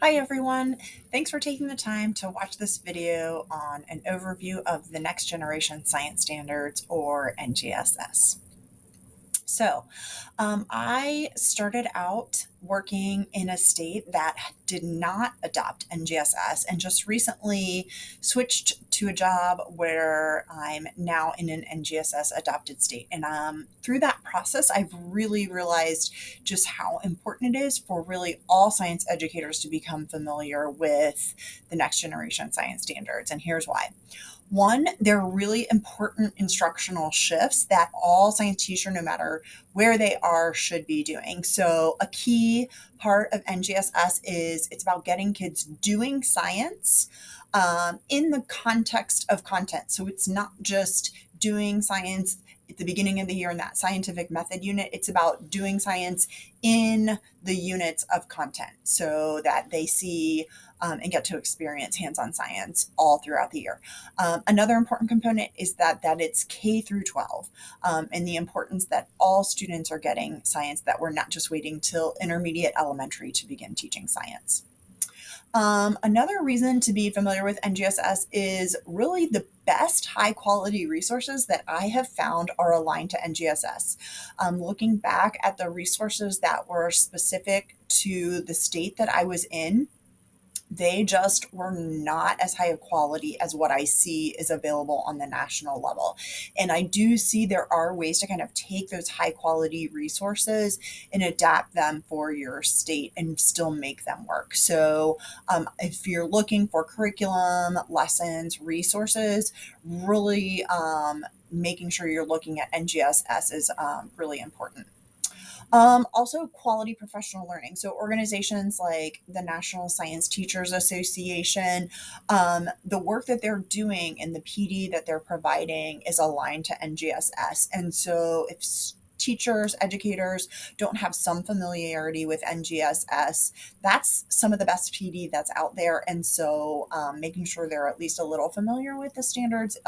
Hi everyone, thanks for taking the time to watch this video on an overview of the Next Generation Science Standards or NGSS. I started out working in a state that did not adopt NGSS and just recently switched to a job where I'm now in an NGSS adopted state. And through that process, I've really realized just how important it is for really all science educators to become familiar with the Next Generation Science Standards. And here's why. One, they're really important instructional shifts that all science teachers, no matter where they are, should be doing. So, a key part of NGSS is it's about getting kids doing science in the context of content. So, it's not just doing science at the beginning of the year in that scientific method unit. It's about doing science in the units of content so that they see and get to experience hands-on science all throughout the year. Another important component is that it's K through 12, and the importance that all students are getting science, that we're not just waiting till intermediate elementary to begin teaching science. Another reason to be familiar with NGSS is really the best high quality resources that I have found are aligned to NGSS. Looking back at the resources that were specific to the state that I was in, they just were not as high of quality as what I see is available on the national level. And I do see there are ways to kind of take those high quality resources and adapt them for your state and still make them work. So, if you're looking for curriculum, lessons, resources, really making sure you're looking at NGSS is really important. Also, quality professional learning. So, organizations like the National Science Teachers Association, the work that they're doing and the PD that they're providing is aligned to NGSS. And so, if teachers, educators don't have some familiarity with NGSS, that's some of the best PD that's out there. And so, making sure they're at least a little familiar with the standards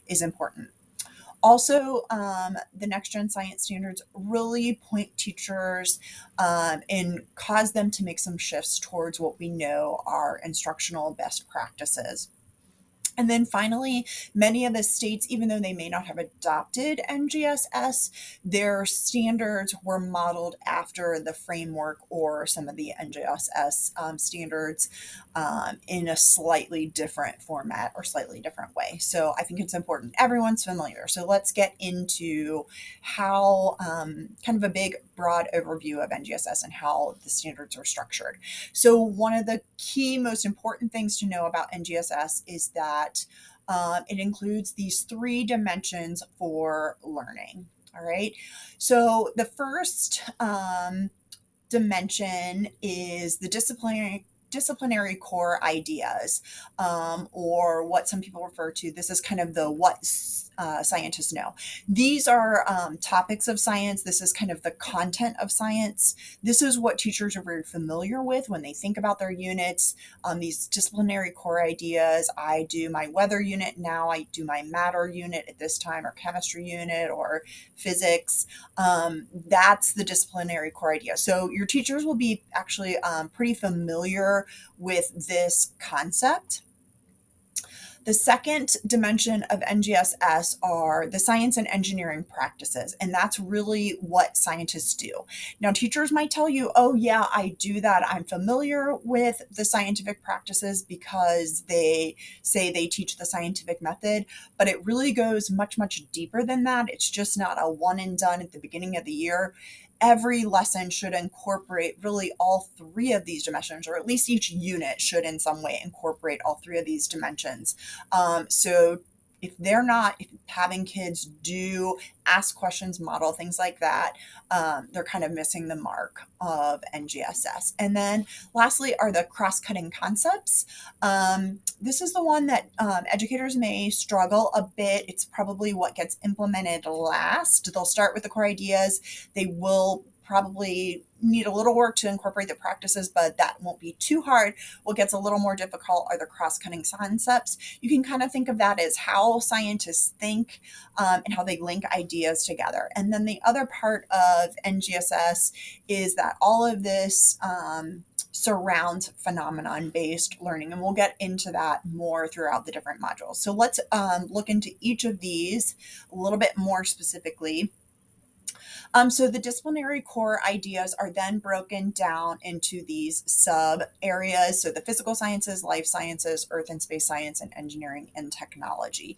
is important. Also, the next gen science standards really point teachers and cause them to make some shifts towards what we know are instructional best practices. And then finally, many of the states, even though they may not have adopted NGSS, their standards were modeled after the framework or some of the NGSS standards in a slightly different format or slightly different way. So I think it's important. Everyone's familiar. So let's get into how kind of a big, broad overview of NGSS and how the standards are structured. So one of the key, most important things to know about NGSS is that it includes these three dimensions for learning. All right. So the first dimension is the disciplinary core ideas, or what some people refer to. This is kind of the what scientists know. These are topics of science. This is kind of the content of science. This is what teachers are very familiar with when they think about their units. These disciplinary core ideas. I do my weather unit now. I do my matter unit at this time, or chemistry unit, or physics. That's the disciplinary core idea. So your teachers will be actually pretty familiar with this concept. The second dimension of NGSS are the science and engineering practices, and that's really what scientists do. Now, teachers might tell you, oh, yeah, I do that. I'm familiar with the scientific practices because they say they teach the scientific method, but it really goes much, much deeper than that. It's just not a one and done at the beginning of the year. Every lesson should incorporate really all three of these dimensions, or at least each unit should in some way incorporate all three of these dimensions. So if they're not, if having kids do ask questions, model things like that, they're kind of missing the mark of NGSS. And then lastly are the cross-cutting concepts. This is the one that educators may struggle a bit. It's probably what gets implemented last. They'll start with the core ideas. They will probably need a little work to incorporate the practices, but that won't be too hard. What gets a little more difficult are the cross-cutting concepts. You can kind of think of that as how scientists think, and how they link ideas together. And then the other part of NGSS is that all of this surrounds phenomenon-based learning, and we'll get into that more throughout the different modules. So let's look into each of these a little bit more specifically. So the disciplinary core ideas are then broken down into these sub areas. So the physical sciences, life sciences, earth and space science, and engineering and technology.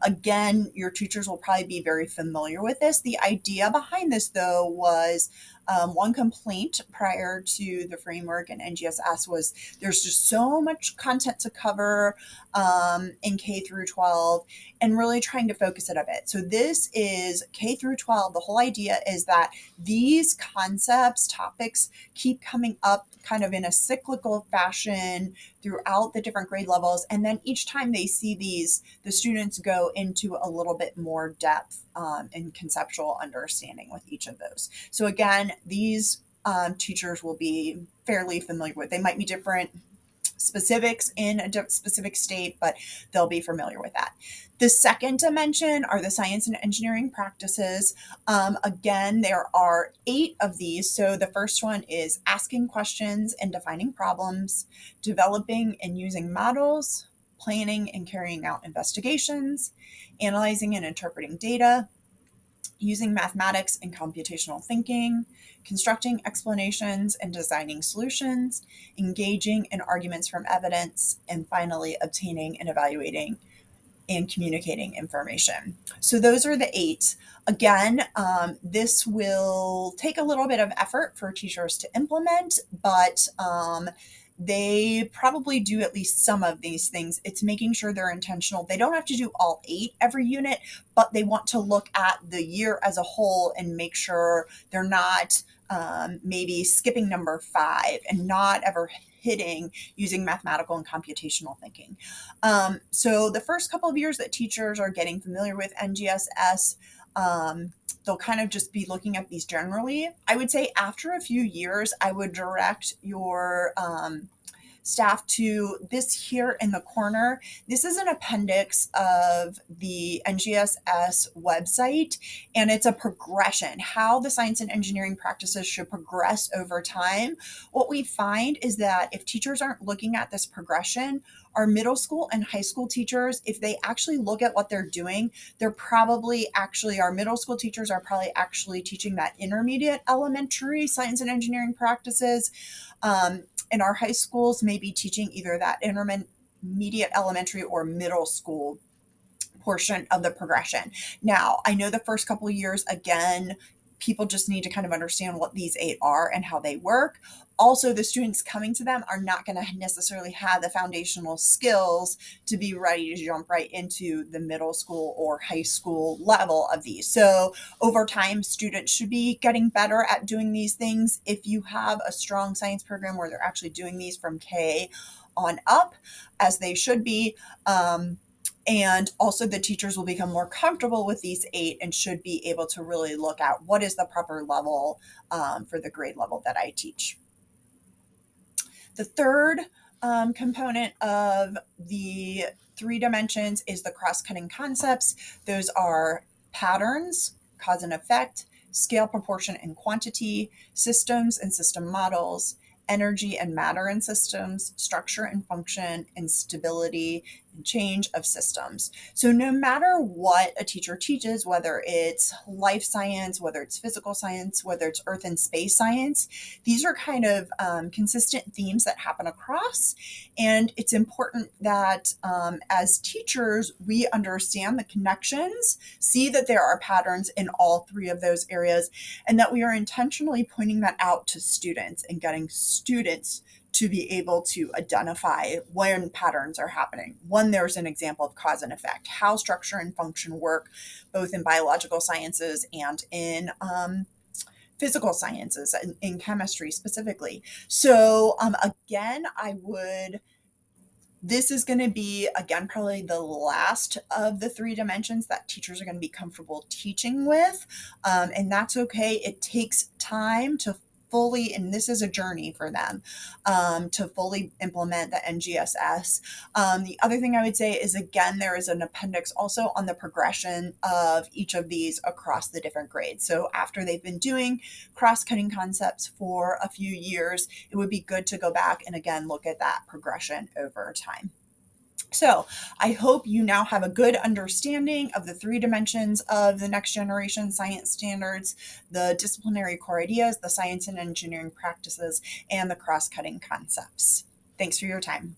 Again, your teachers will probably be very familiar with this. The idea behind this, though, was one complaint prior to the framework and NGSS was there's just so much content to cover in K through 12 and really trying to focus it a bit. So this is K through 12. The whole idea is that these concepts, topics keep coming up kind of in a cyclical fashion throughout the different grade levels. And then each time they see these, the students go into a little bit more depth and conceptual understanding with each of those. So again, these teachers will be fairly familiar with. They might be different specifics in a specific state, but they'll be familiar with that. The second dimension are the science and engineering practices. Again, there are 8 of these. So the first one is asking questions and defining problems, developing and using models, planning and carrying out investigations, analyzing and interpreting data, using mathematics and computational thinking, constructing explanations and designing solutions, engaging in arguments from evidence, and finally obtaining and evaluating and communicating information. So those are the 8. Again, this will take a little bit of effort for teachers to implement, but they probably do at least some of these things. It's making sure they're intentional. They don't have to do all 8 every unit, but they want to look at the year as a whole and make sure they're not maybe skipping number 5 and not ever hitting using mathematical and computational thinking. So the first couple of years that teachers are getting familiar with NGSS, they'll kind of just be looking at these generally. I would say after a few years, I would direct your staff to this here in the corner. This is an appendix of the NGSS website, and it's a progression, how the science and engineering practices should progress over time. What we find is that if teachers aren't looking at this progression, our middle school and high school teachers, if they actually look at what they're doing, they're probably actually, our middle school teachers are probably actually teaching that intermediate elementary science and engineering practices. And our high schools may be teaching either that intermediate elementary or middle school portion of the progression. Now, I know the first couple of years, again, people just need to kind of understand what these 8 are and how they work. Also, the students coming to them are not going to necessarily have the foundational skills to be ready to jump right into the middle school or high school level of these. So over time, students should be getting better at doing these things. If you have a strong science program where they're actually doing these from K on up, as they should be, and also the teachers will become more comfortable with these 8 and should be able to really look at what is the proper level for the grade level that I teach. The third component of the 3 dimensions is the cross-cutting concepts. Those are patterns, cause and effect, scale, proportion, and quantity, systems and system models, energy and matter in systems, structure and function, and stability and change of systems. So no matter what a teacher teaches, whether it's life science, whether it's physical science, whether it's earth and space science, these are kind of consistent themes that happen across. And it's important that as teachers, we understand the connections, see that there are patterns in all 3 of those areas, and that we are intentionally pointing that out to students and getting students to be able to identify when patterns are happening, when there's an example of cause and effect, how structure and function work, both in biological sciences and in physical sciences, in chemistry specifically. So again, this is going to be, again, probably the last of the 3 dimensions that teachers are going to be comfortable teaching with. And that's okay. It takes time to fully, and this is a journey for them, to fully implement the NGSS. The other thing I would say is, again, there is an appendix also on the progression of each of these across the different grades. So after they've been doing cross-cutting concepts for a few years, it would be good to go back and again look at that progression over time. So I hope you now have a good understanding of the three dimensions of the next generation science standards: the disciplinary core ideas, the science and engineering practices, and the cross-cutting concepts. Thanks for your time.